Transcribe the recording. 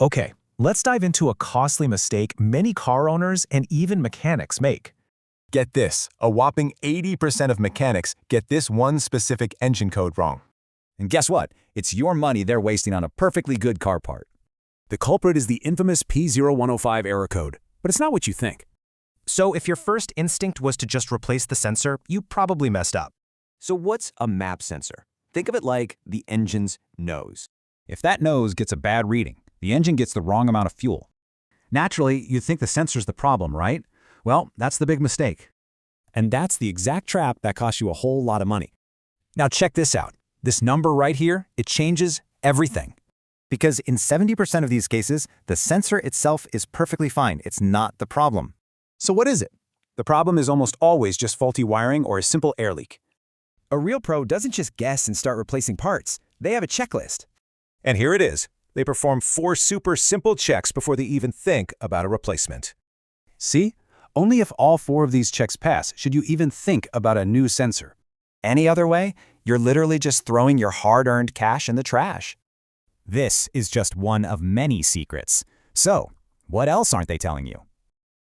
Okay, let's dive into a costly mistake many car owners and even mechanics make. Get this, a whopping 80% of mechanics get this one specific engine code wrong. And guess what? It's your money they're wasting on a perfectly good car part. The culprit is the infamous P0105 error code, but it's not what you think. So if your first instinct was to just replace the sensor, you probably messed up. So what's a map sensor? Think of it like the engine's nose. If that nose gets a bad reading, the engine gets the wrong amount of fuel. Naturally, you'd think the sensor's the problem, right? Well, that's the big mistake. And that's the exact trap that costs you a whole lot of money. Now check this out. This number right here, it changes everything. Because in 70% of these cases, the sensor itself is perfectly fine. It's not the problem. So what is it? The problem is almost always just faulty wiring or a simple air leak. A real pro doesn't just guess and start replacing parts. They have a checklist. And here it is. They perform 4 super simple checks before they even think about a replacement. See? Only if all 4 of these checks pass should you even think about a new sensor. Any other way, you're literally just throwing your hard-earned cash in the trash. This is just one of many secrets. So, what else aren't they telling you?